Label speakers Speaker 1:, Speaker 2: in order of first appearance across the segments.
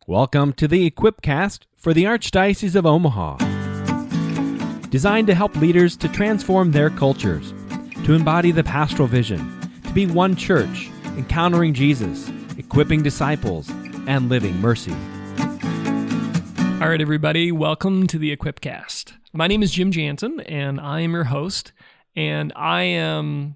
Speaker 1: Welcome to the Equipcast for the Archdiocese of Omaha. Designed to help leaders to transform their cultures, to embody the pastoral vision, to be one church, encountering Jesus, equipping disciples, and living mercy.
Speaker 2: All right, everybody, welcome to the Equipcast. My name is Jim Jansen, and I am your host, and I am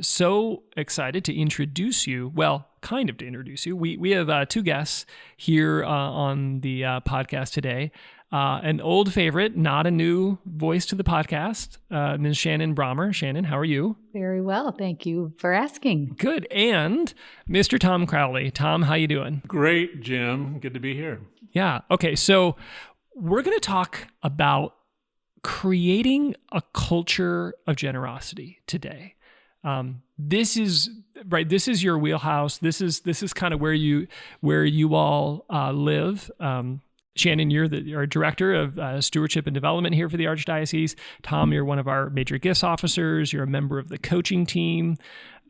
Speaker 2: so excited to introduce you, We have two guests here on the podcast today. An old favorite, not a new voice to the podcast, Ms. Shannan Brommer. Shannan, how are you?
Speaker 3: Very well. Thank you for asking.
Speaker 2: Good. And Mr. Tom Crowley. Tom, how you doing?
Speaker 4: Great, Jim. Good to be here.
Speaker 2: Yeah. Okay. So we're going to talk about creating a culture of generosity today. This is your wheelhouse. This is kind of where you all live. Shannan, you're a director of Stewardship and Development here for the Archdiocese. Tom, you're one of our major gifts officers. You're a member of the coaching team.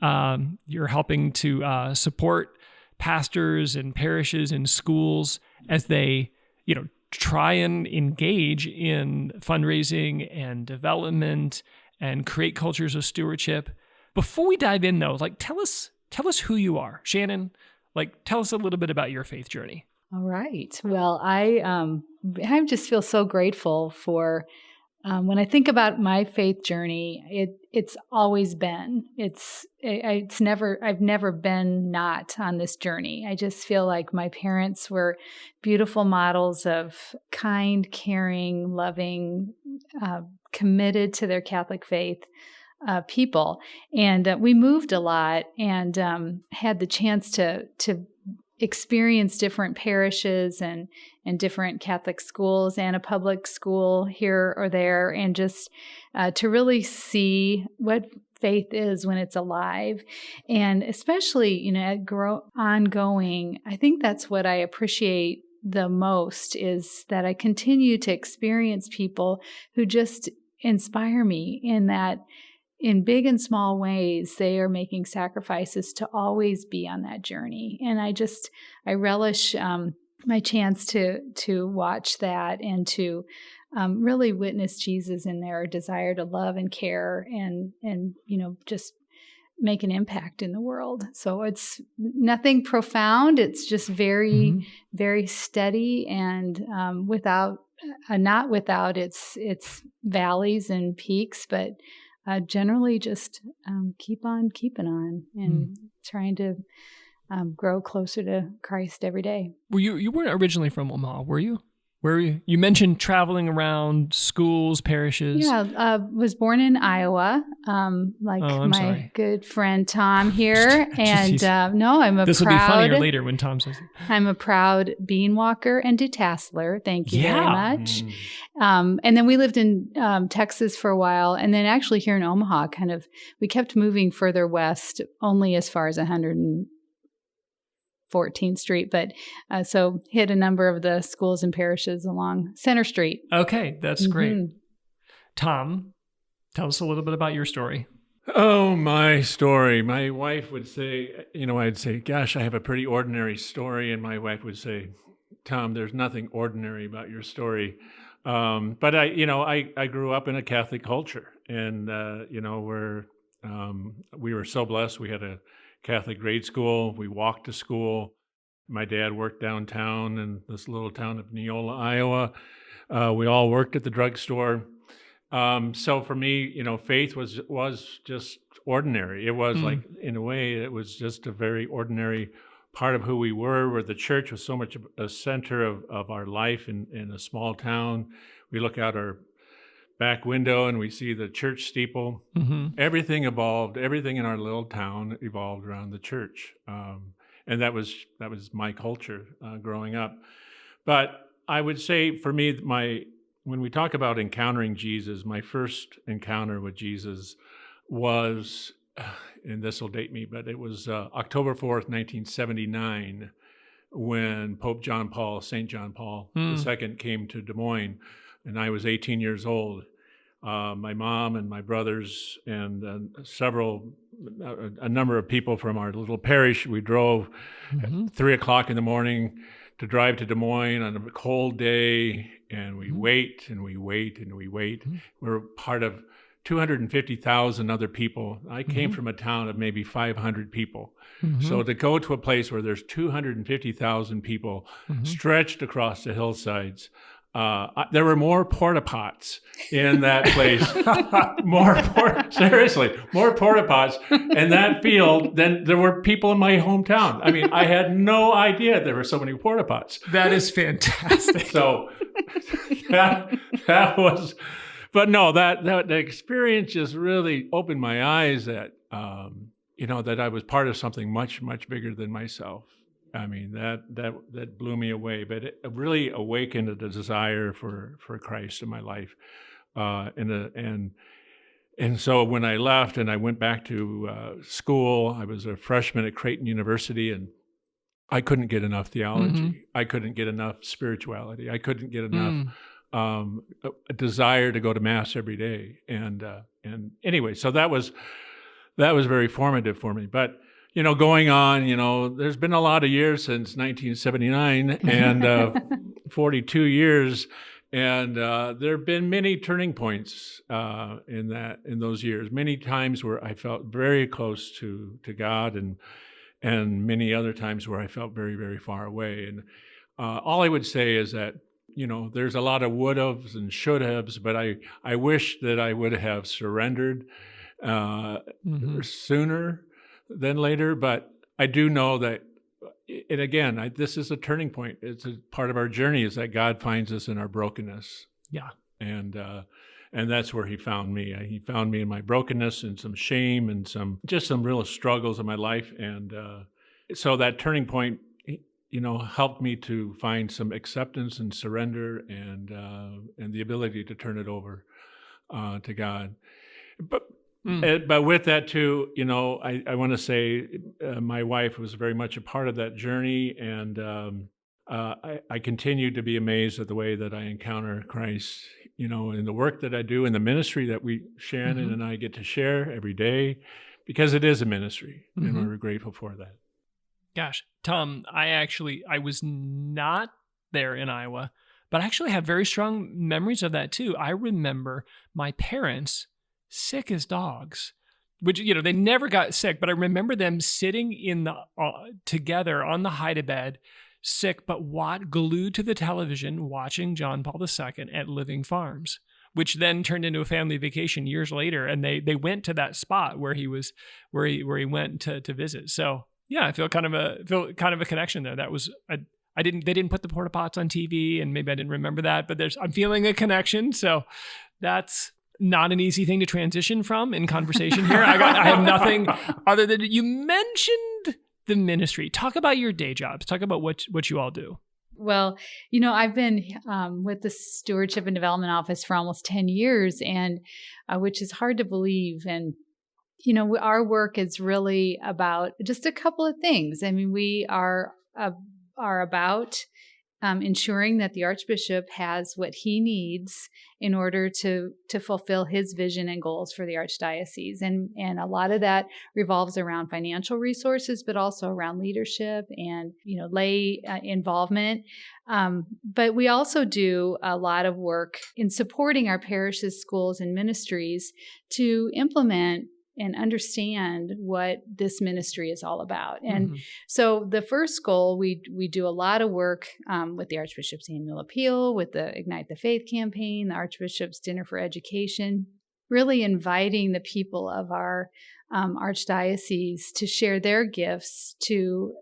Speaker 2: You're helping to support pastors and parishes and schools as they, try and engage in fundraising and development and create cultures of stewardship. Before we dive in, though, tell us who you are, Shannan. Tell us a little bit about your faith journey.
Speaker 3: All right. Well, I just feel so grateful for when I think about my faith journey. It's always been. I've never been not on this journey. I just feel like my parents were beautiful models of kind, caring, loving, committed to their Catholic faith people, and we moved a lot and had the chance to experience different parishes and different Catholic schools and a public school here or there, and just to really see what faith is when it's alive, and especially ongoing. I think that's what I appreciate the most, is that I continue to experience people who just inspire me in that. In big and small ways, they are making sacrifices to always be on that journey. And I relish my chance to watch that and to really witness Jesus in their desire to love and care and just make an impact in the world. So it's nothing profound. It's just very, very steady, and not without its valleys and peaks, but generally just keep on keeping on and trying to grow closer to Christ every day.
Speaker 2: Well, you weren't originally from Omaha, were you? Where were you? You mentioned traveling around schools, parishes.
Speaker 3: Yeah, was born in Iowa, my good friend Tom here. And I'm a
Speaker 2: This will be funnier later when Tom says it.
Speaker 3: I'm a proud bean walker and detasseler. Thank you very much. And then we lived in Texas for a while, and then actually here in Omaha, we kept moving further west, only as far as 114th Street, but so hit a number of the schools and parishes along Center Street.
Speaker 2: Okay, that's great. Tom, tell us a little bit about your story.
Speaker 4: Oh, my story. My wife would say, I'd say, gosh, I have a pretty ordinary story. And my wife would say, Tom, there's nothing ordinary about your story. But I grew up in a Catholic culture, and, we were so blessed. We had a Catholic grade school. We walked to school. My dad worked downtown in this little town of Neola, Iowa. We all worked at the drugstore. So for me, faith was just ordinary. It was in a way, it was just a very ordinary part of who we were, where the church was so much a center of our life in a small town. We look out our back window and we see the church steeple. Everything evolved. Everything in our little town evolved around the church, and that was my culture growing up. But I would say for me, when we talk about encountering Jesus, my first encounter with Jesus was, and this will date me, but it was October 4th, 1979, when St. John Paul II came to Des Moines. And I was 18 years old. My mom and my brothers and a number of people from our little parish, we drove at 3 o'clock in the morning to drive to Des Moines on a cold day, and we wait and we wait and we wait. We're part of 250,000 other people. I came from a town of maybe 500 people. So to go to a place where there's 250,000 people stretched across the hillsides, there were more porta pots in that place. Seriously, more porta pots in that field than there were people in my hometown. I mean, I had no idea there were so many porta pots.
Speaker 2: That is fantastic.
Speaker 4: So that was, but no, that experience just really opened my eyes that that I was part of something much, much bigger than myself. I mean, that blew me away, but it really awakened a desire for Christ in my life. And so when I left and I went back to school, I was a freshman at Creighton University, and I couldn't get enough theology. I couldn't get enough spirituality. I couldn't get enough a desire to go to Mass every day. And anyway, so that was very formative for me. But going on, there's been a lot of years since 1979 and 42 years. And there have been many turning points in those years, many times where I felt very close to God, and many other times where I felt very, very far away. And all I would say is that, there's a lot of would haves and should haves, but I wish that I would have surrendered sooner than later. But I do know that, this is a turning point. It's a part of our journey, is that God finds us in our brokenness.
Speaker 2: Yeah.
Speaker 4: And that's where he found me. He found me in my brokenness and some shame and some real struggles in my life. And so that turning point, helped me to find some acceptance and surrender and the ability to turn it over to God. But with that too, I want to say my wife was very much a part of that journey, and I continue to be amazed at the way that I encounter Christ, in the work that I do, in the ministry that Shannan and I get to share every day, because it is a ministry, and we're grateful for that.
Speaker 2: Gosh, Tom, I was not there in Iowa, but I actually have very strong memories of that too. I remember my parents sick as dogs, which, they never got sick, but I remember them sitting in together on the hide-a-bed, sick, but glued to the television, watching John Paul II at Living Farms, which then turned into a family vacation years later. And they went to that spot where he went to visit. So yeah, I feel kind of a connection there. That was, they didn't put the porta pots on TV, and maybe I didn't remember that, but I'm feeling a connection. So that's not an easy thing to transition from in conversation here. I have nothing other than, you mentioned the ministry. Talk about your day jobs. Talk about what you all do.
Speaker 3: Well, I've been with the Stewardship and Development Office for almost 10 years, and which is hard to believe. And, our work is really about just a couple of things. I mean, we are about ensuring that the Archbishop has what he needs in order to fulfill his vision and goals for the Archdiocese. And a lot of that revolves around financial resources, but also around leadership and, lay involvement. But we also do a lot of work in supporting our parishes, schools, and ministries to implement and understand what this ministry is all about. And so the first goal, we do a lot of work with the Archbishop's Annual Appeal, with the Ignite the Faith campaign, the Archbishop's Dinner for Education, really inviting the people of our Archdiocese to share their gifts to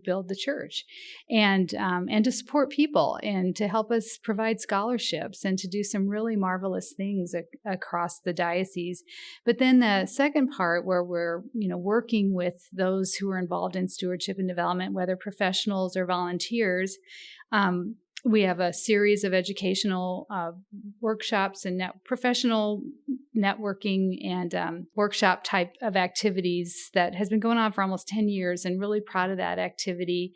Speaker 3: build the church, and to support people, and to help us provide scholarships, and to do some really marvelous things across the diocese. But then the second part, where we're working with those who are involved in stewardship and development, whether professionals or volunteers. We have a series of educational workshops and professional networking and workshop type of activities that has been going on for almost 10 years, and really proud of that activity.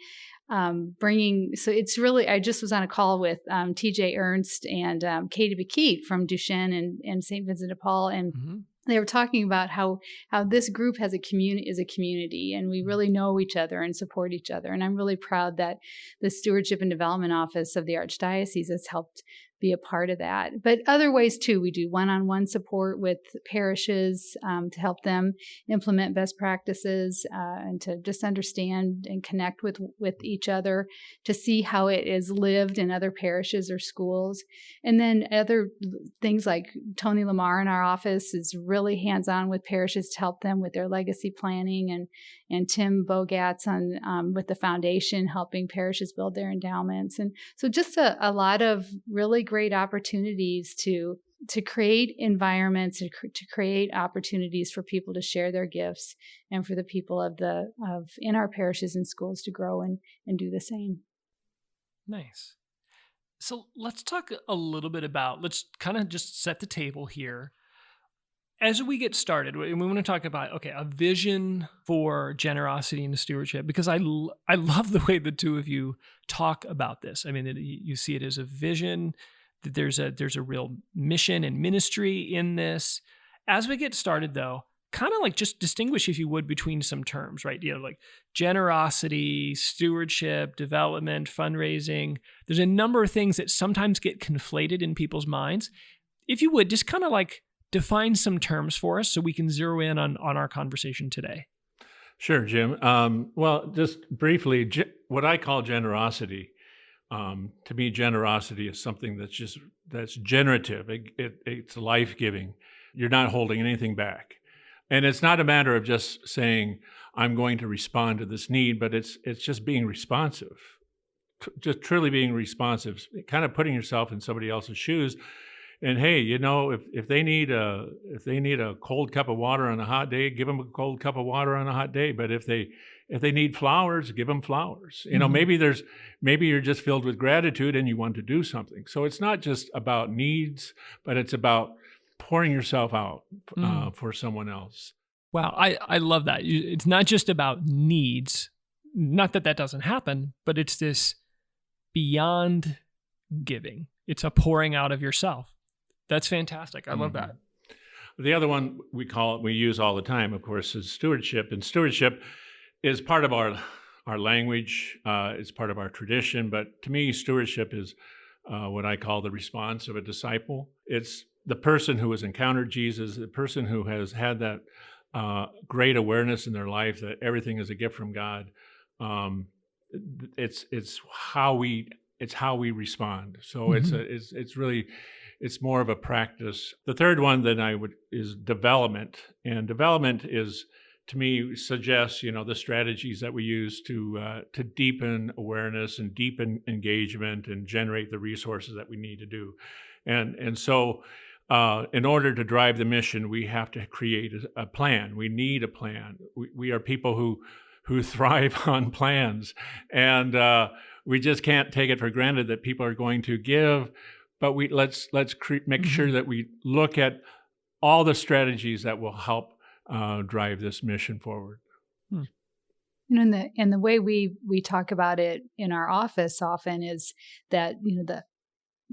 Speaker 3: So it's really, I just was on a call with TJ Ernst and Katie Bekeet from Duchenne and St. Vincent de Paul, and they were talking about how this group is a community, and we really know each other and support each other. And I'm really proud that the Stewardship and Development Office of the Archdiocese has helped be a part of that. But other ways too, we do one-on-one support with parishes to help them implement best practices and to just understand and connect with each other, to see how it is lived in other parishes or schools. And then other things like Tony Lamar in our office is really hands-on with parishes to help them with their legacy planning, and Tim Bogat's on with the foundation helping parishes build their endowments. And so just a lot of really great opportunities to create environments, to create opportunities for people to share their gifts, and for the people of in our parishes and schools to grow and do the same.
Speaker 2: Nice. So let's talk a little bit about, let's kind of just set the table here. As we get started, we want to talk about, okay, a vision for generosity and stewardship, because I love the way the two of you talk about this. I mean, you see it as a vision, that there's a real mission and ministry in this. As we get started, though, kind of like just distinguish, if you would, between some terms, right? Like generosity, stewardship, development, fundraising. There's a number of things that sometimes get conflated in people's minds. If you would, just kind of like define some terms for us so we can zero in on our conversation today.
Speaker 4: Sure, Jim. Well, just briefly, what I call generosity, to me, generosity is something that's generative. It's life-giving. You're not holding anything back. And it's not a matter of just saying, I'm going to respond to this need, but it's just being responsive, just truly being responsive, kind of putting yourself in somebody else's shoes. And hey, if they need a cold cup of water on a hot day, give them a cold cup of water on a hot day. But if they need flowers, give them flowers. Maybe you're just filled with gratitude and you want to do something. So it's not just about needs, but it's about pouring yourself out for someone else.
Speaker 2: Wow, I love that. It's not just about needs. Not that doesn't happen, but it's this beyond giving. It's a pouring out of yourself. That's fantastic. I love that.
Speaker 4: The other one we use all the time, of course, is stewardship. And stewardship is part of our language. It's part of our tradition. But to me, stewardship is what I call the response of a disciple. It's the person who has encountered Jesus, the person who has had that great awareness in their life that everything is a gift from God. It's how we respond. So it's more of a practice. The third one that is development, and development is, to me, suggests the strategies that we use to deepen awareness and deepen engagement and generate the resources that we need to do, and so. In order to drive the mission, we have to create a plan. We need a plan. We are people who thrive on plans, and we just can't take it for granted that people are going to give. But let's make sure that we look at all the strategies that will help drive this mission forward.
Speaker 3: And the way we talk about it in our office often is that the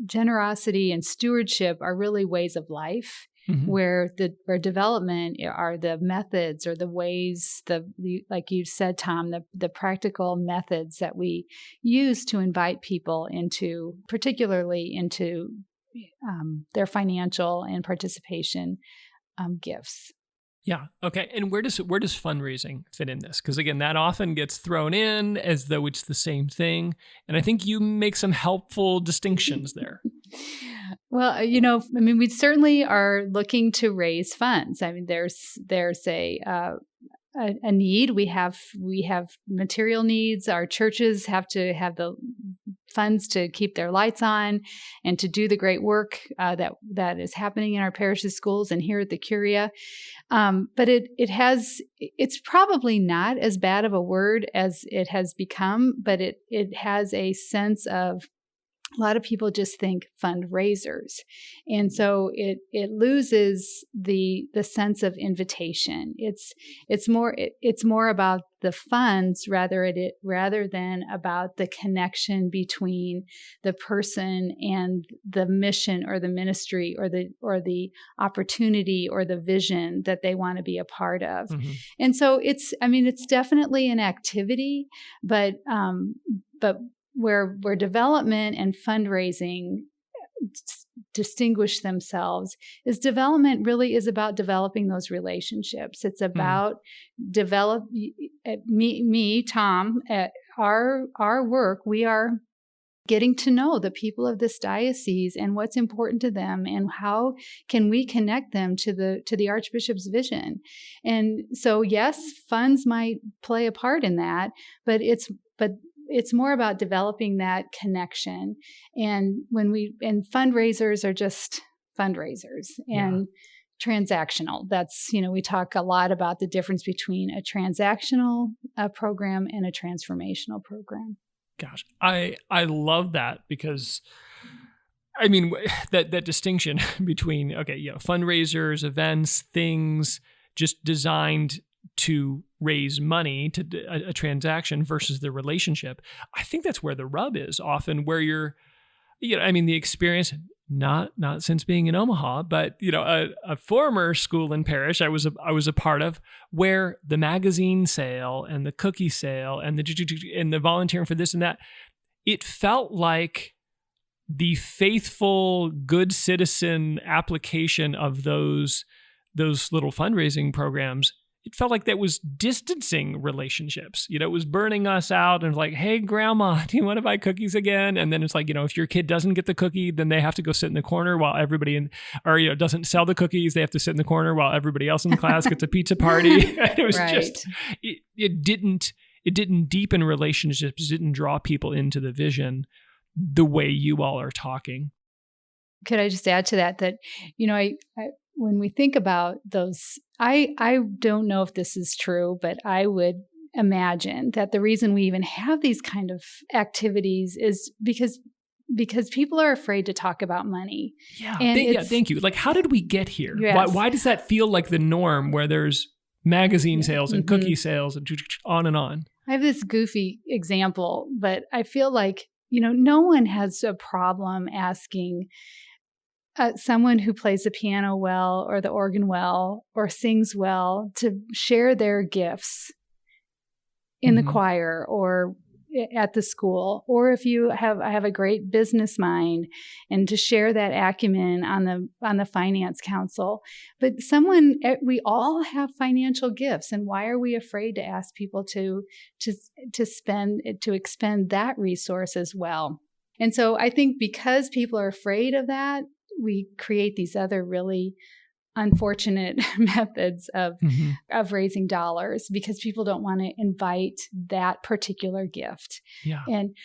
Speaker 3: generosity and stewardship are really ways of life, where development are the methods or the ways, like you said, Tom, the practical methods that we use to invite people particularly into their financial and participation gifts.
Speaker 2: Yeah. Okay. And where does fundraising fit in this? Because again, that often gets thrown in as though it's the same thing. And I think you make some helpful distinctions there.
Speaker 3: Well, we certainly are looking to raise funds. I mean, there's a need. We have material needs. Our churches have to have the funds to keep their lights on and to do the great work that is happening in our parishes, schools, and here at the Curia. But it's probably not as bad of a word as it has become, but it has a sense of a lot of people just think fundraisers. And so it loses the sense of invitation. It's more about the funds rather than about the connection between the person and the mission or the ministry or the opportunity or the vision that they want to be a part of. Mm-hmm. And so it's definitely an activity, but where development and fundraising distinguish themselves is development really is about developing those relationships. It's about Tom, at our work, we are getting to know the people of this diocese and what's important to them and how can we connect them to the Archbishop's vision. And so, yes, funds might play a part in that, but it's more about developing that connection. And fundraisers are just fundraisers and transactional. That's, we talk a lot about the difference between a transactional program and a transformational program.
Speaker 2: Gosh, I love that because that distinction between, fundraisers, events, things just designed to raise money to a transaction versus the relationship. I think that's where the rub is often, where you're, the experience, not since being in Omaha, but a former school and parish I was a part of, where the magazine sale and the cookie sale and the volunteering for this and that, it felt like the faithful good citizen application of those little fundraising programs. It felt like that was distancing relationships. It was burning us out and like, hey, grandma, do you want to buy cookies again? And then it's like, if your kid doesn't get the cookie, then they have to go sit in the corner while everybody doesn't sell the cookies. They have to sit in the corner while everybody else in the class gets a pizza party. It was just, it didn't deepen relationships, didn't draw people into the vision the way you all are talking.
Speaker 3: Could I just add to that, when we think about those, I don't know if this is true, but I would imagine that the reason we even have these kind of activities is because people are afraid to talk about money.
Speaker 2: Thank you. Like, how did we get here?
Speaker 3: Yes.
Speaker 2: Why does that feel like the norm, where there's magazine sales and cookie sales and on and on?
Speaker 3: I have this goofy example, but I feel like, no one has a problem asking someone who plays the piano well or the organ well or sings well to share their gifts in the choir or at the school, or if you have a great business mind and to share that acumen on the finance council. But we all have financial gifts, and why are we afraid to ask people to expend that resource as well? And so I think because people are afraid of that, we create these other really unfortunate methods of raising dollars because people don't want to invite that particular gift.
Speaker 2: Yeah.
Speaker 3: And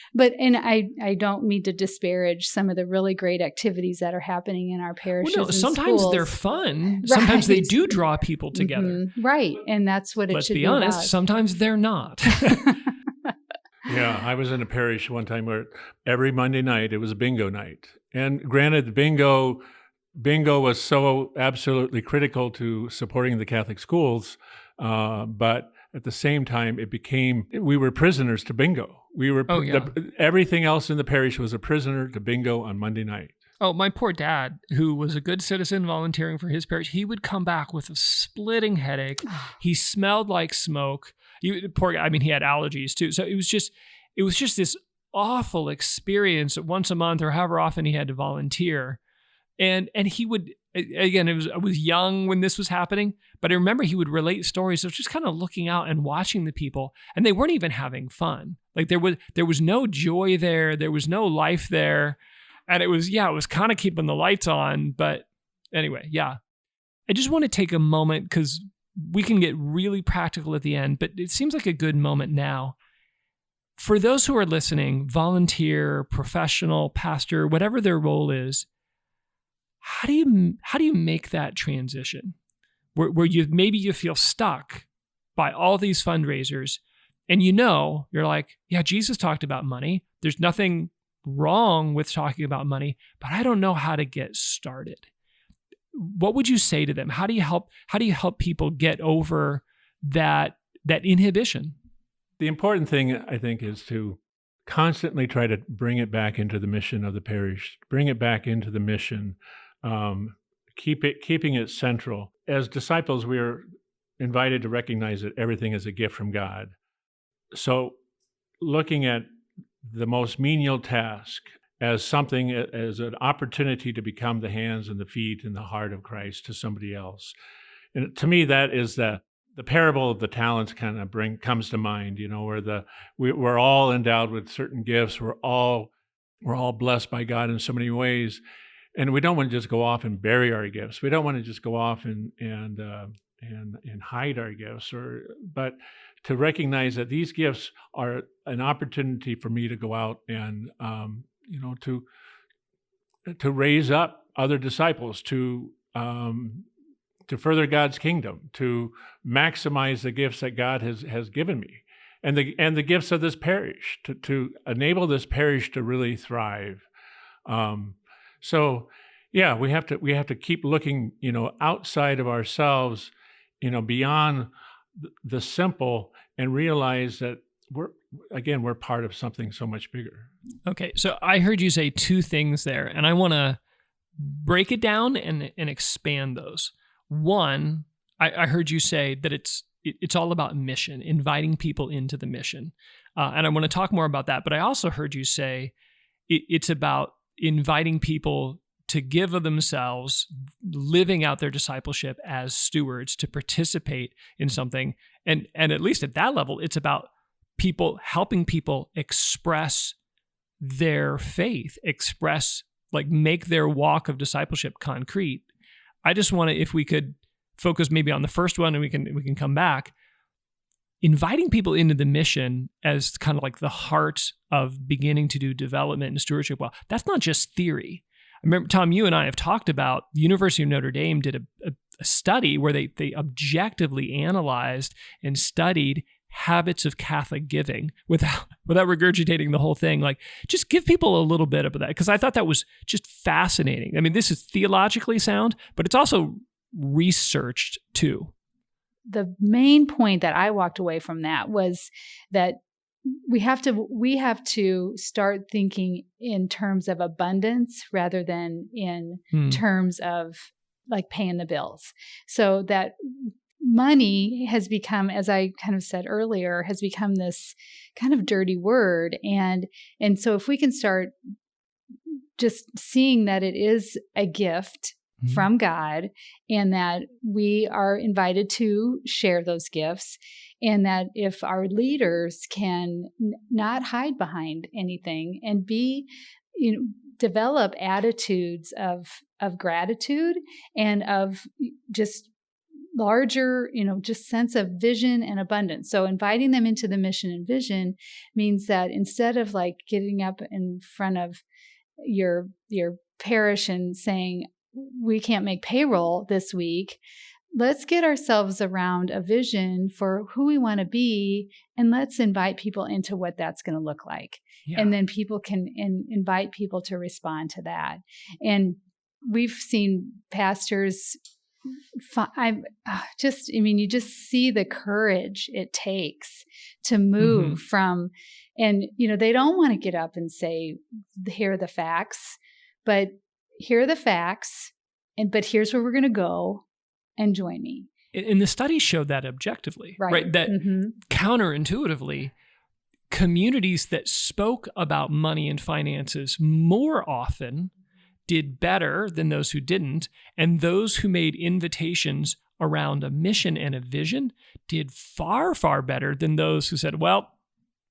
Speaker 3: I don't mean to disparage some of the really great activities that are happening in our parishes.
Speaker 2: Well, no, sometimes
Speaker 3: schools.
Speaker 2: they're fun. Sometimes they do draw people together.
Speaker 3: Right. And that's what it should be.
Speaker 2: Let's be honest,
Speaker 3: about.
Speaker 2: Sometimes they're not.
Speaker 4: Yeah, I was in a parish one time where every Monday night it was a bingo night. And granted, the bingo was so absolutely critical to supporting the Catholic schools, but at the same time, we were prisoners to bingo. Everything else in the parish was a prisoner to bingo on Monday night.
Speaker 2: Oh, my poor dad, who was a good citizen volunteering for his parish, he would come back with a splitting headache. He smelled like smoke. Poor guy. He had allergies too. So it was just this awful experience once a month or however often he had to volunteer. And he would, again, I was young when this was happening, but I remember he would relate stories of just kind of looking out and watching the people, and they weren't even having fun. Like there was no joy there. There was no life there. And it was kind of keeping the lights on. But anyway, yeah. I just want to take a moment because we can get really practical at the end, but it seems like a good moment now. For those who are listening, volunteer, professional, pastor, whatever their role is, how do you make that transition where you feel stuck by all these fundraisers and you're like, yeah, Jesus talked about money. There's nothing wrong with talking about money, but I don't know how to get started. What would you say to them? How do you help people get over that inhibition?
Speaker 4: The important thing, I think, is to constantly try to bring it back into the mission of the parish, bring it back into the mission, keeping it central. As disciples, we are invited to recognize that everything is a gift from God. So looking at the most menial task as something, as an opportunity to become the hands and the feet and the heart of Christ to somebody else. And to me, that is the parable of the talents kind of comes to mind, where we're all endowed with certain gifts. We're all blessed by God in so many ways. And we don't want to just go off and bury our gifts. We don't want to just go off and hide our gifts, but to recognize that these gifts are an opportunity for me to go out and to raise up other disciples, to further God's kingdom, to maximize the gifts that God has given me, and the gifts of this parish, to enable this parish to really thrive. So yeah, we have to keep looking, outside of ourselves, beyond the simple, and realize that we're part of something so much bigger.
Speaker 2: Okay, so I heard you say two things there, and I want to break it down and expand those. One, I heard you say that it's all about mission, inviting people into the mission, and I want to talk more about that. But I also heard you say it's about inviting people to give of themselves, living out their discipleship as stewards, to participate in something. And at least at that level, it's about helping people express their faith, make their walk of discipleship concrete. I just want to, if we could focus maybe on the first one, and we can come back, inviting people into the mission as kind of like the heart of beginning to do development and stewardship well. That's not just theory. I remember, Tom, you and I have talked about the University of Notre Dame did a study where they objectively analyzed and studied habits of Catholic giving without regurgitating the whole thing. Like, just give people a little bit of that, because I thought that was just fascinating. I mean, this is theologically sound, but it's also researched too.
Speaker 3: The main point that I walked away from that was that we have to start thinking in terms of abundance rather than in terms of like paying the bills. So that money has become, as I kind of said earlier, has become this kind of dirty word. And so if we can start just seeing that it is a gift from God, and that we are invited to share those gifts, and that if our leaders can not hide behind anything and develop attitudes of gratitude and of just larger, just sense of vision and abundance. So inviting them into the mission and vision means that instead of like getting up in front of your parish and saying, we can't make payroll this week, let's get ourselves around a vision for who we want to be, and let's invite people into what that's going to look like. Yeah. And then people can invite people to respond to that. And we've seen pastors, you just see the courage it takes to move from, and, they don't want to get up and say, here are the facts, but here are the facts, but here's where we're going to go, and join me.
Speaker 2: And the studies showed that objectively, right? That counterintuitively, communities that spoke about money and finances more often did better than those who didn't. And those who made invitations around a mission and a vision did far, far better than those who said, well,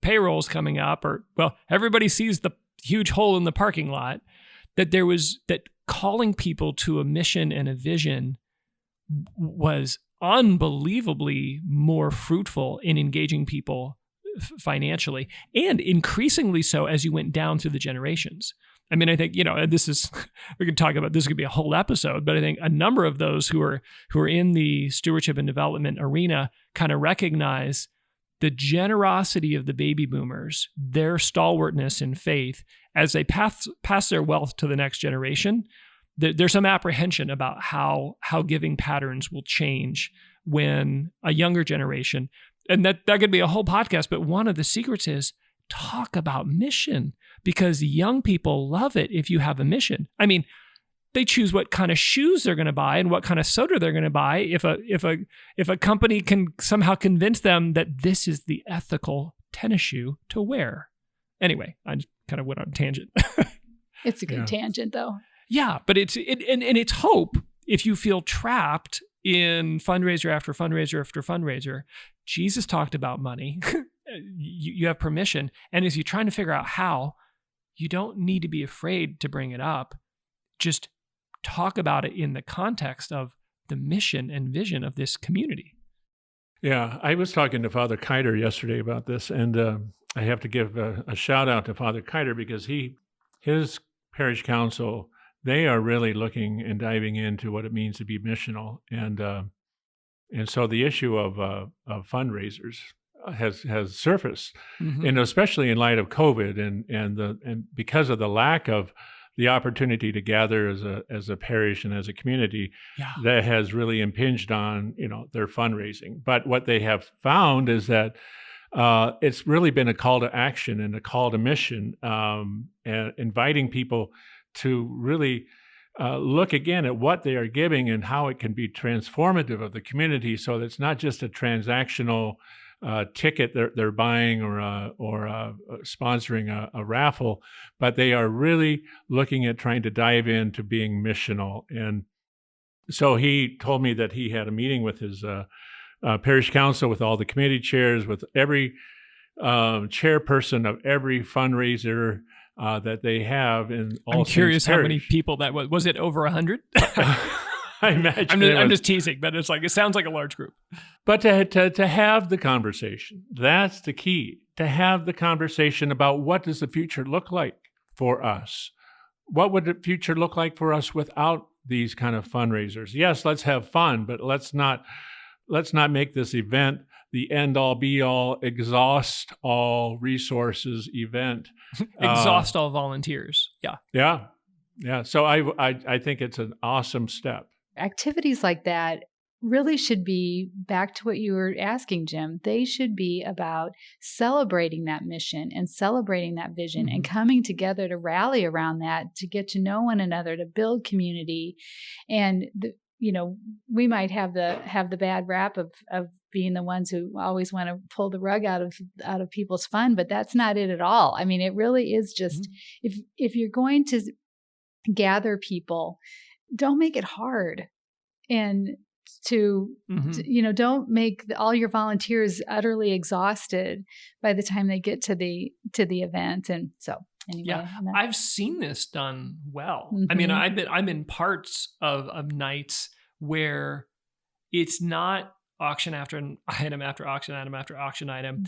Speaker 2: payroll's coming up, or, well, everybody sees the huge hole in the parking lot. That calling people to a mission and a vision was unbelievably more fruitful in engaging people financially, and increasingly so as you went down through the generations. I mean, I think, we could talk about, this could be a whole episode, but I think a number of those who are in the stewardship and development arena kind of recognize the generosity of the baby boomers, their stalwartness in faith, as they pass their wealth to the next generation, there's some apprehension about how giving patterns will change when a younger generation, and that could be a whole podcast, but one of the secrets is talk about mission, because young people love it if you have a mission. I mean, they choose what kind of shoes they're going to buy and what kind of soda they're going to buy if a company can somehow convince them that this is the ethical tennis shoe to wear. Anyway, I just kind of went on a tangent.
Speaker 3: It's a good tangent, though.
Speaker 2: Yeah, but it's hope. If you feel trapped in fundraiser after fundraiser after fundraiser, Jesus talked about money. You have permission, and as you're trying to figure out how, you don't need to be afraid to bring it up. Just talk about it in the context of the mission and vision of this community.
Speaker 4: Yeah, I was talking to Father Kiter yesterday about this, and I have to give a shout out to Father Kiter, because his parish council, they are really looking and diving into what it means to be missional, and so the issue of fundraisers has surfaced, and especially in light of COVID, and because of the lack of the opportunity to gather as a parish and as a community, that has really impinged on their fundraising. But what they have found is that it's really been a call to action and a call to mission, and inviting people to really look again at what they are giving and how it can be transformative of the community, so that it's not just a transactional ticket they're buying or sponsoring a raffle, but they are really looking at trying to dive into being missional. And so he told me that he had a meeting with his parish council, with all the committee chairs, with every chairperson of every fundraiser that they have in all.
Speaker 2: I'm curious how many
Speaker 4: parish.
Speaker 2: people that was. Was it over 100?
Speaker 4: I imagine.
Speaker 2: I'm just teasing, but it sounds like a large group.
Speaker 4: But to have the conversation, that's the key. To have the conversation about what does the future look like for us? What would the future look like for us without these kind of fundraisers? Yes, let's have fun, but let's not make this event the end-all, be-all, exhaust all resources event.
Speaker 2: Exhaust all volunteers. Yeah.
Speaker 4: Yeah. So I think it's an awesome step.
Speaker 3: Activities like that really should be, back to what you were asking, Jim, they should be about celebrating that mission and celebrating that vision and coming together to rally around that, to get to know one another, to build community. And we might have the bad rap of being the ones who always want to pull the rug out of people's fun, but that's not it at all. I mean, it really is just, if you're going to gather people, don't make it hard, and don't make all your volunteers utterly exhausted by the time they get to the event. And so anyway,
Speaker 2: I've seen this done well. I mean, I'm in parts of nights where it's not auction after item after auction item after auction item,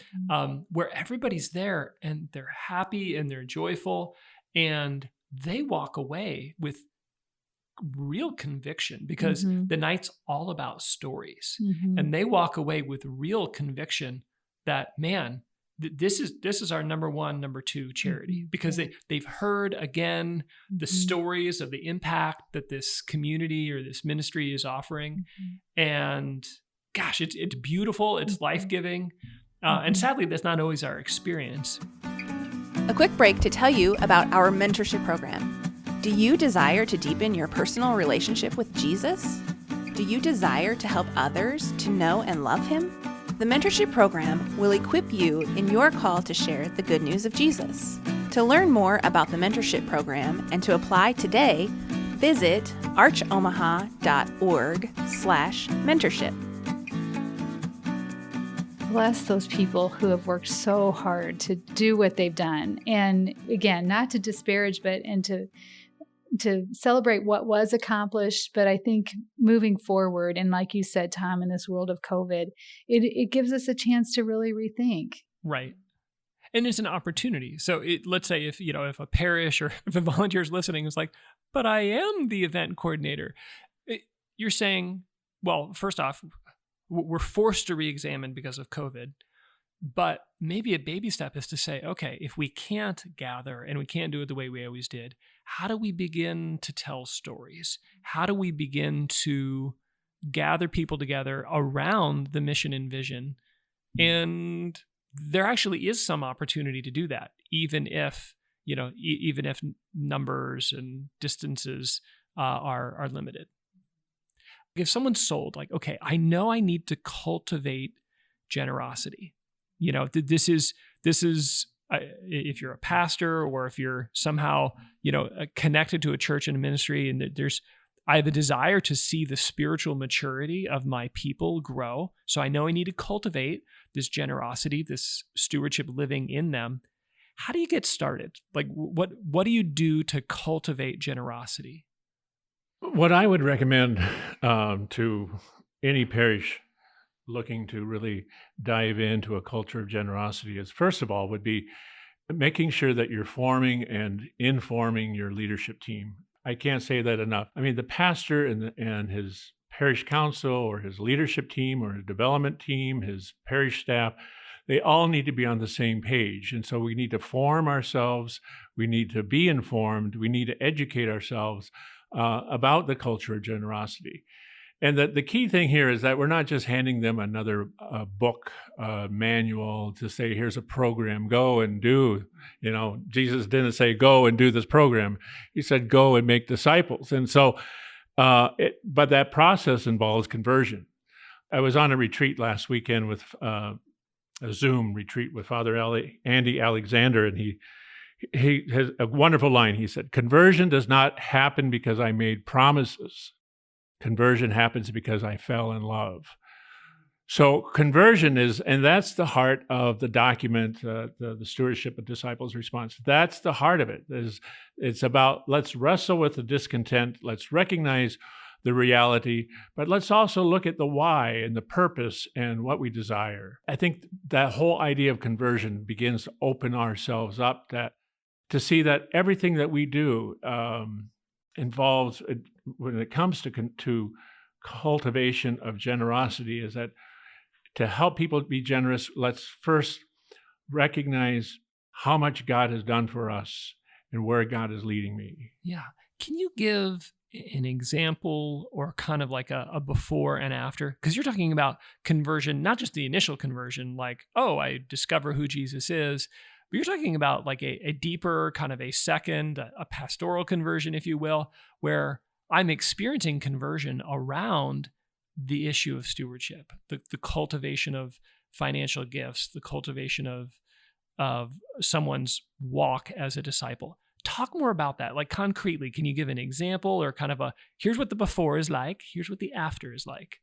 Speaker 2: where everybody's there and they're happy and they're joyful, and they walk away with real conviction, because the night's all about stories, and they walk away with real conviction that, man, this is our number one, number two charity, because they've heard again the stories of the impact that this community or this ministry is offering, and gosh, it's beautiful, it's life-giving, and sadly, that's not always our experience.
Speaker 5: A quick break to tell you about our mentorship program. Do you desire to deepen your personal relationship with Jesus? Do you desire to help others to know and love Him? The mentorship program will equip you in your call to share the good news of Jesus. To learn more about the mentorship program and to apply today, visit archomaha.org/mentorship.
Speaker 3: Bless those people who have worked so hard to do what they've done. And again, not to disparage, but to celebrate what was accomplished. But I think moving forward, and like you said, Tom, in this world of COVID, it gives us a chance to really rethink.
Speaker 2: Right. And it's an opportunity. So let's say if a parish or if a volunteer is listening, is like, but I am the event coordinator. You're saying, well, first off, we're forced to re-examine because of COVID. But maybe a baby step is to say, okay, if we can't gather and we can't do it the way we always did, how do we begin to tell stories? How do we begin to gather people together around the mission and vision? And there actually is some opportunity to do that, even if, even if numbers and distances are limited. If someone's sold, like, okay, I know I need to cultivate generosity. This is if you're a pastor or if you're somehow, connected to a church and a ministry, and I have a desire to see the spiritual maturity of my people grow. So I know I need to cultivate this generosity, this stewardship living in them. How do you get started? Like, what do you do to cultivate generosity?
Speaker 4: What I would recommend to any parish looking to really dive into a culture of generosity is, first of all, would be making sure that you're forming and informing your leadership team. I can't say that enough. I mean, the pastor and his parish council or his leadership team or his development team, his parish staff, they all need to be on the same page. And so we need to form ourselves. We need to be informed. We need to educate ourselves about the culture of generosity. And the key thing here is that we're not just handing them another book, manual to say, here's a program, go and do. Jesus didn't say, go and do this program. He said, go and make disciples. And so, but that process involves conversion. I was on a retreat last weekend with a Zoom retreat with Father Andy Alexander, and he has a wonderful line. He said, conversion does not happen because I made promises. Conversion happens because I fell in love. So conversion and that's the heart of the document, the Stewardship and Disciples Response. That's the heart of it. It's about, let's wrestle with the discontent. Let's recognize the reality, but let's also look at the why and the purpose and what we desire. I think that whole idea of conversion begins to open ourselves up to see that everything that we do involves, when it comes to cultivation of generosity, is that to help people be generous, let's first recognize how much God has done for us and where God is leading me.
Speaker 2: Yeah. Can you give an example or kind of like a before and after? Because you're talking about conversion, not just the initial conversion, like, oh, I discover who Jesus is, but you're talking about like a deeper kind of a second, a pastoral conversion, if you will, where I'm experiencing conversion around the issue of stewardship, the cultivation of financial gifts, the cultivation of someone's walk as a disciple. Talk more about that. Like concretely, can you give an example or kind of here's what the before is like, here's what the after is like?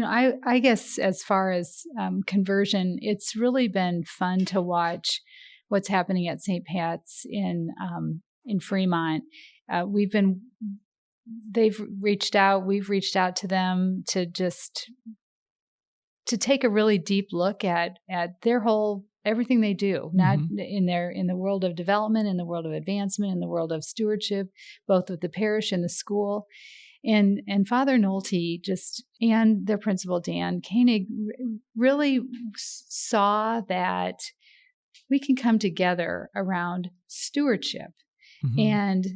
Speaker 3: I guess as far as conversion, it's really been fun to watch what's happening at St. Pat's in Fremont. They've reached out. We've reached out to them to take a really deep look at their whole everything they do, not in the world of development, in the world of advancement, in the world of stewardship, both with the parish and the school. And Father Nolte and their principal Dan Koenig really saw that we can come together around stewardship, and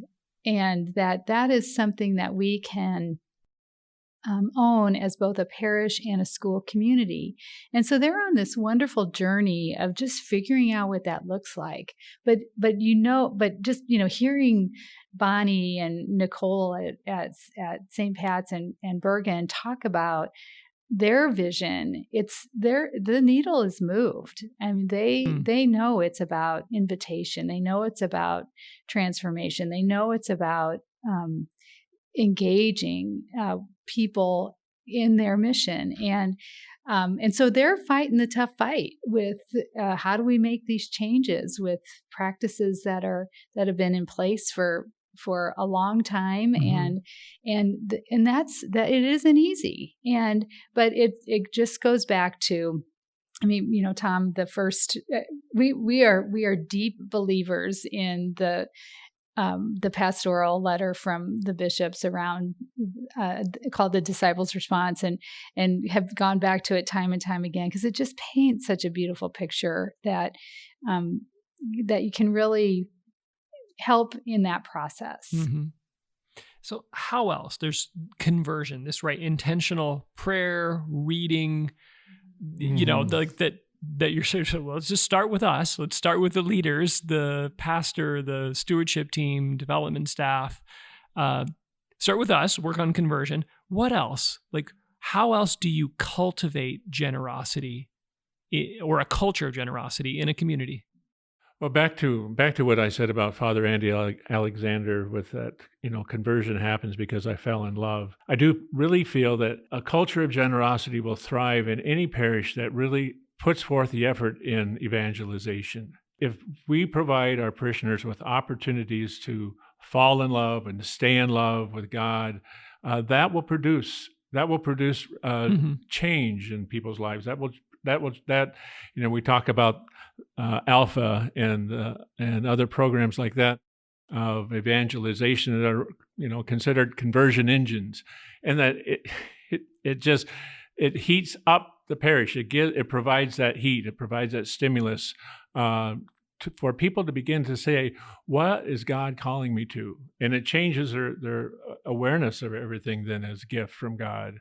Speaker 3: that is something that we can own as both a parish and a school community. And so they're on this wonderful journey of just figuring out what that looks like. But just hearing Bonnie and Nicole at St. Pat's and Bergen talk about their vision, the needle is moved. I mean, they know it's about invitation. They know it's about transformation. They know it's about engaging people in their mission, and so they're fighting the tough fight with how do we make these changes with practices that have been in place for a long time, and that's that it isn't easy, but it just goes back to, I mean, Tom, the first we are deep believers in the pastoral letter from the bishops around called the Disciples' Response, and have gone back to it time and time again, because it just paints such a beautiful picture that that you can really help in that process.
Speaker 2: Mm-hmm. So how else? There's conversion, this intentional prayer, reading, like that you're saying, well, let's just start with us. Let's start with the leaders, the pastor, the stewardship team, development staff. Start with us, work on conversion. What else? Like, how else do you cultivate generosity or a culture of generosity in a community?
Speaker 4: Well, back to what I said about Father Andy Alexander with that, conversion happens because I fell in love. I do really feel that a culture of generosity will thrive in any parish that really puts forth the effort in evangelization. If we provide our parishioners with opportunities to fall in love and stay in love with God, that will produce change in people's lives. We talk about Alpha and other programs like that of evangelization that are considered conversion engines, and that it heats up the parish. It provides that heat. It provides that stimulus for people to begin to say, "What is God calling me to?" And it changes their awareness of everything then as a gift from God.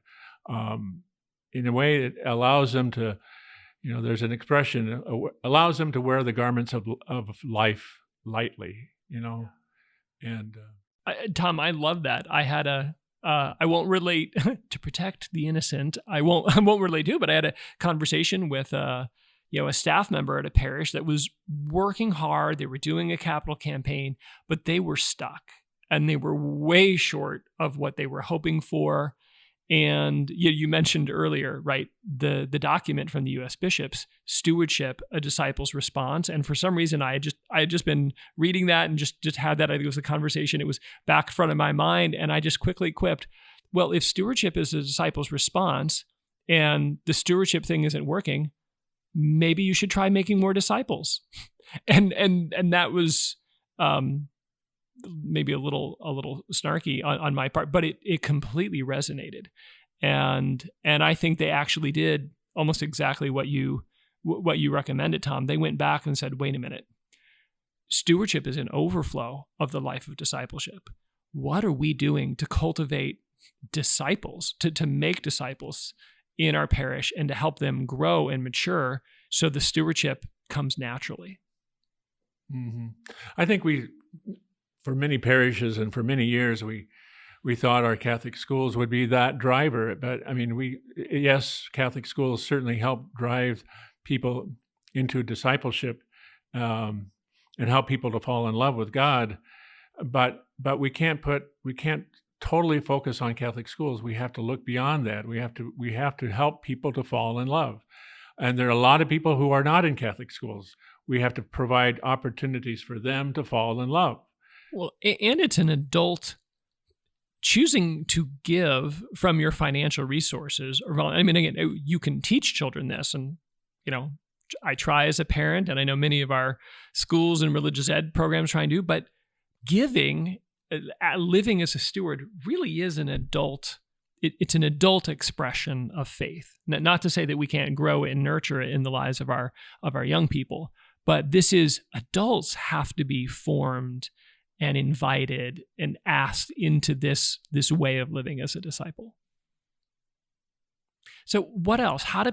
Speaker 4: In a way, it allows them to. There's an expression, allows them to wear the garments of life lightly, and
Speaker 2: Tom, I love that. I had I won't relate to protect the innocent. I won't relate to, but I had a conversation with a staff member at a parish that was working hard. They were doing a capital campaign, but they were stuck and they were way short of what they were hoping for. And you mentioned earlier, right, the document from the U.S. bishops, Stewardship, a Disciples' Response. And for some reason, I had just been reading that and just had that. I think it was a conversation. It was back in front of my mind. And I just quickly quipped, well, if stewardship is a disciples' response and the stewardship thing isn't working, maybe you should try making more disciples. And that was maybe a little snarky on my part, but it completely resonated. And I think they actually did almost exactly what you recommended, Tom. They went back and said, wait a minute, stewardship is an overflow of the life of discipleship. What are we doing to cultivate disciples, to make disciples in our parish and to help them grow and mature so the stewardship comes naturally?
Speaker 4: Mm-hmm. I think for many parishes and for many years, we thought our Catholic schools would be that driver. But I mean, yes, Catholic schools certainly help drive people into discipleship and help people to fall in love with God. But we can't totally focus on Catholic schools. We have to look beyond that. We have to help people to fall in love. And there are a lot of people who are not in Catholic schools. We have to provide opportunities for them to fall in love.
Speaker 2: Well, and it's an adult choosing to give from your financial resources. I mean, again, you can teach children this. And, I try as a parent, and I know many of our schools and religious ed programs try and do, but giving, living as a steward really is an adult. It's an adult expression of faith. Not to say that we can't grow it and nurture it in the lives of our young people, but this is adults have to be formed and invited and asked into this way of living as a disciple. So what else? How do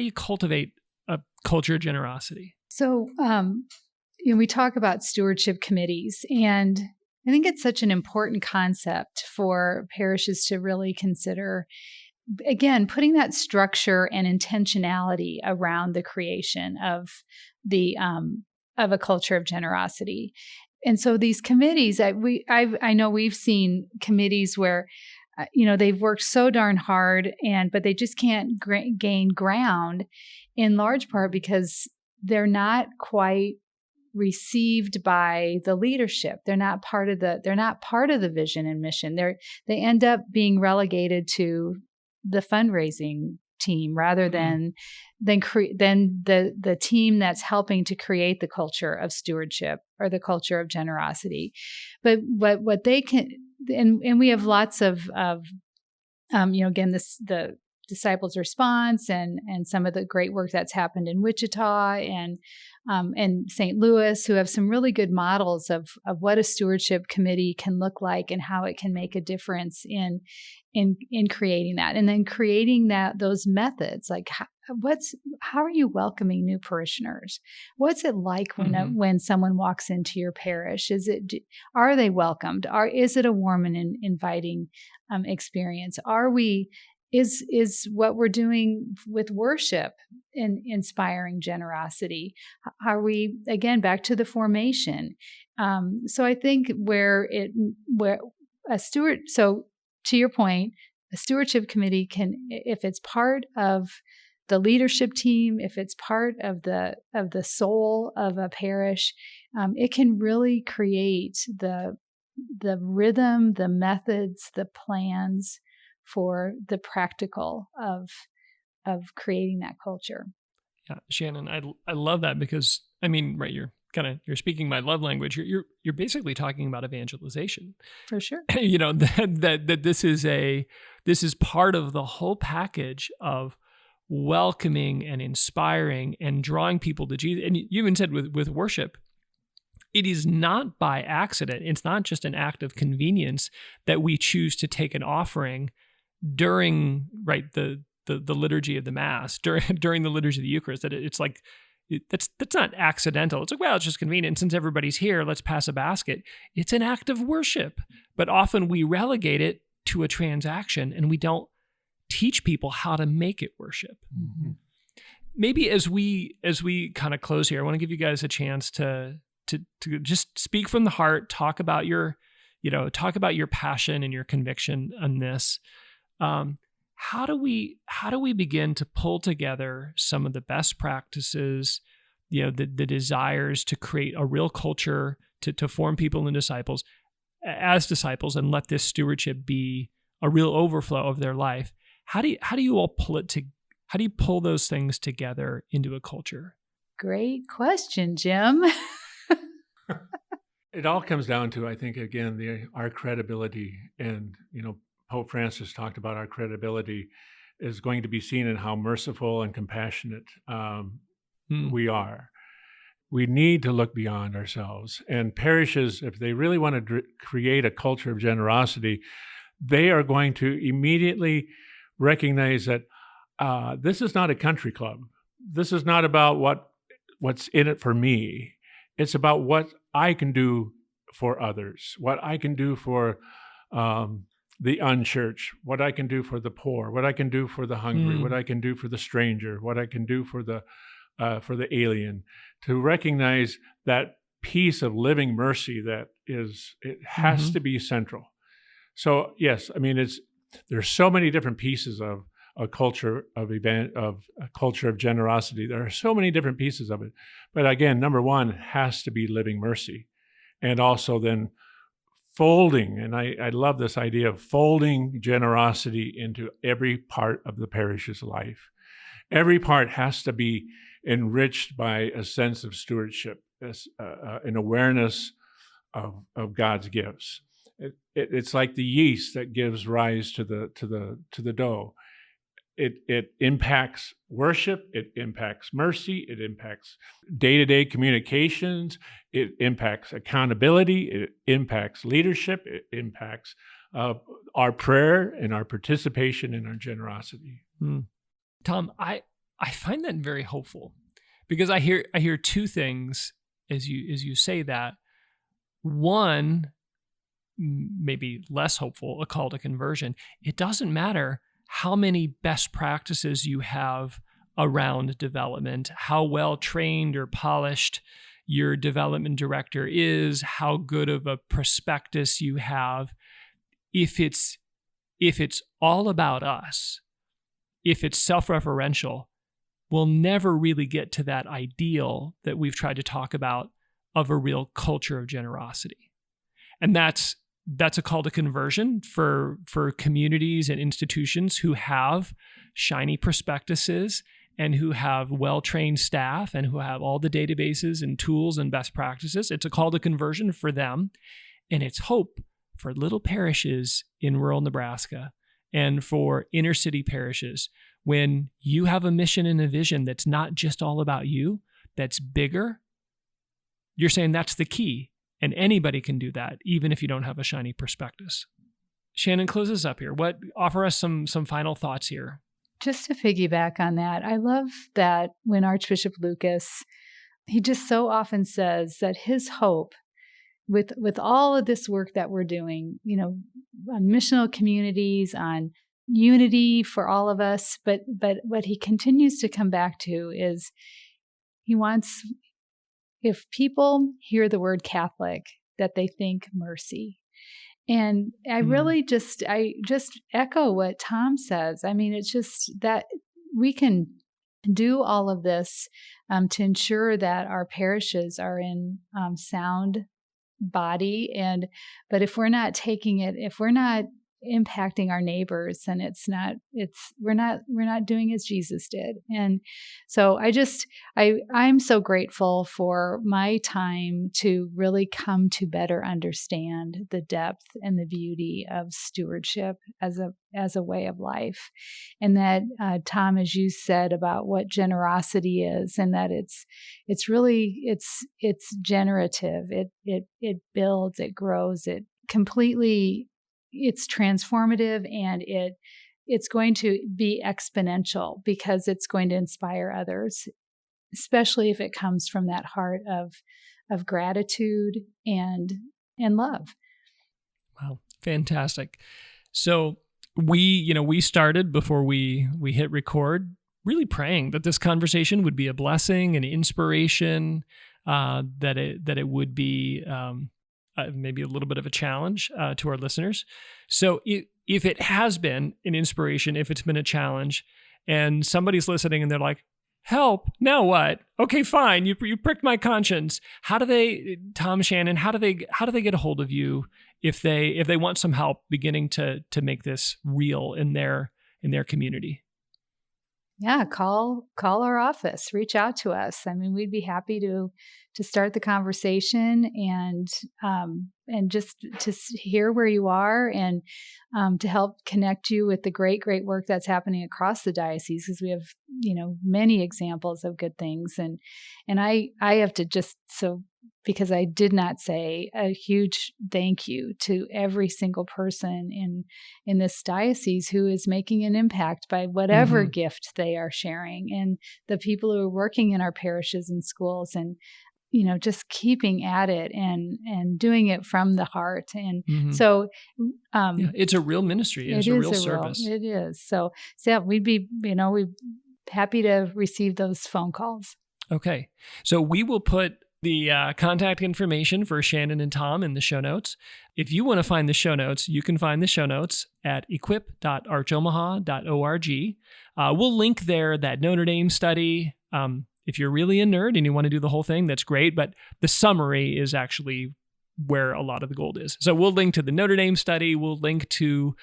Speaker 2: you cultivate a culture of generosity?
Speaker 3: So, we talk about stewardship committees, and I think it's such an important concept for parishes to really consider. Again, putting that structure and intentionality around the creation of a culture of generosity. And so these committees, I know we've seen committees where, they've worked so darn hard, but they just can't gain ground, in large part because they're not quite received by the leadership. They're not part of the vision and mission. They end up being relegated to the fundraising team rather than the team that's helping to create the culture of stewardship or the culture of generosity. But what they can, and we have lots of again, the Disciples Response and some of the great work that's happened in Wichita and St. Louis, who have some really good models of what a stewardship committee can look like and how it can make a difference in creating that, and then creating those methods. Like how are you welcoming new parishioners? What's it like when someone walks into your parish? Are they welcomed? Is it a warm and inviting experience? Is what we're doing with worship in inspiring generosity? Are we, again, back to the formation? So I think to your point, a stewardship committee can, if it's part of the leadership team, if it's part of the soul of a parish, it can really create the rhythm, the methods, the plans for the practical of creating that culture.
Speaker 2: Yeah, Shannan, I love that because right, you're speaking my love language. You're basically talking about evangelization.
Speaker 3: For sure.
Speaker 2: that this is part of the whole package of welcoming and inspiring and drawing people to Jesus. And you even said with worship, it is not by accident. It's not just an act of convenience that we choose to take an offering during the liturgy of the Mass, during the liturgy of the Eucharist. That it's like that's not accidental. It's like, well, it's just convenient. Since everybody's here, let's pass a basket. It's an act of worship, but often we relegate it to a transaction, and we don't teach people how to make it worship. Mm-hmm. Maybe as we kind of close here, I want to give you guys a chance to just speak from the heart, talk about your passion and your conviction on this. How do we begin to pull together some of the best practices, the desires to create a real culture to form people into disciples, and let this stewardship be a real overflow of their life? How do you all how do you pull those things together into a culture?
Speaker 3: Great question, Jim.
Speaker 4: It all comes down to, I think, again, our credibility. And, Pope Francis talked about our credibility is going to be seen in how merciful and compassionate we are. We need to look beyond ourselves. And parishes, if they really want to create a culture of generosity, they are going to immediately recognize that this is not a country club. This is not about what's in it for me. It's about what I can do for others, what I can do for the unchurched, what I can do for the poor, what I can do for the hungry, what I can do for the stranger, what I can do for the alien. To recognize that piece of living mercy it has to be central. So yes, there's so many different pieces of a culture of a culture of generosity. There are so many different pieces of it. But again, number one has to be living mercy. And also then folding, and I love this idea of folding generosity into every part of the parish's life. Every part has to be enriched by a sense of stewardship, an awareness of God's gifts. It's like the yeast that gives rise to the dough. It impacts worship, it impacts mercy, it impacts day-to-day communications, it impacts accountability, it impacts leadership, it impacts our prayer and our participation in our generosity.
Speaker 2: Tom, I find that very hopeful because I hear two things as you say that. One, maybe less hopeful, a call to conversion. It doesn't matter how many best practices you have around development, how well trained or polished your development director is, how good of a prospectus you have. If it's all about us, if it's self-referential, we'll never really get to that ideal that we've tried to talk about of a real culture of generosity. And that's that's a call to conversion for communities and institutions who have shiny prospectuses and who have well-trained staff and who have all the databases and tools and best practices. It's a call to conversion for them. And it's hope for little parishes in rural Nebraska and for inner city parishes. When you have a mission and a vision that's not just all about you, that's bigger, you're saying that's the key. And anybody can do that, even if you don't have a shiny prospectus. Shannan, close us up here. Offer us some final thoughts here.
Speaker 3: Just to piggyback on that, I love that when Archbishop Lucas, he just so often says that his hope with all of this work that we're doing, on missional communities, on unity for all of us, but what he continues to come back to is he wants, if people hear the word Catholic, that they think mercy. And I really just echo what Tom says. I mean, it's just that we can do all of this to ensure that our parishes are in sound body. But if we're not taking it, if we're not impacting our neighbors, then we're not doing as Jesus did. And so I'm so grateful for my time to really come to better understand the depth and the beauty of stewardship as a way of life. And that Tom, as you said about what generosity is, and that it's generative, it builds, it grows, it completely, it's transformative, and it's going to be exponential because it's going to inspire others, especially if it comes from that heart of gratitude and love.
Speaker 2: Wow, fantastic. So we started before we hit record, really praying that this conversation would be a blessing, an inspiration, that it would be maybe a little bit of a challenge to our listeners. So if it has been an inspiration, if it's been a challenge, and somebody's listening and they're like, help, now what? Okay, fine, you pricked my conscience. How do they, Tom, Shannan, how do they get a hold of you if they want some help beginning to make this real in their community?
Speaker 3: Yeah, call our office, reach out to us. I mean, we'd be happy to start the conversation and just to hear where you are and to help connect you with the great work that's happening across the diocese, because we have, many examples of good things. And I have to because I did not say, a huge thank you to every single person in this diocese who is making an impact by whatever gift they are sharing, and the people who are working in our parishes and schools, and just keeping at it and doing it from the heart. And so
Speaker 2: it's a real ministry. It's a real service.
Speaker 3: It is. So yeah, we'd be happy to receive those phone calls.
Speaker 2: Okay. So we will put the contact information for Shannan and Tom in the show notes. If you want to find the show notes, you can find the show notes at equip.archomaha.org. We'll link there that Notre Dame study. If you're really a nerd and you want to do the whole thing, that's great. But the summary is actually where a lot of the gold is. So we'll link to the Notre Dame study. We'll link to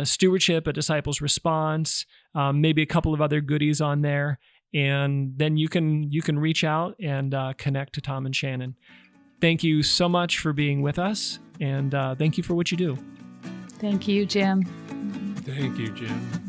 Speaker 2: Stewardship, A Disciple's Response, maybe a couple of other goodies on there. And then you can reach out and connect to Tom and Shannan. Thank you so much for being with us, and thank you for what you do.
Speaker 3: Thank you, Jim.
Speaker 4: Thank you, Jim.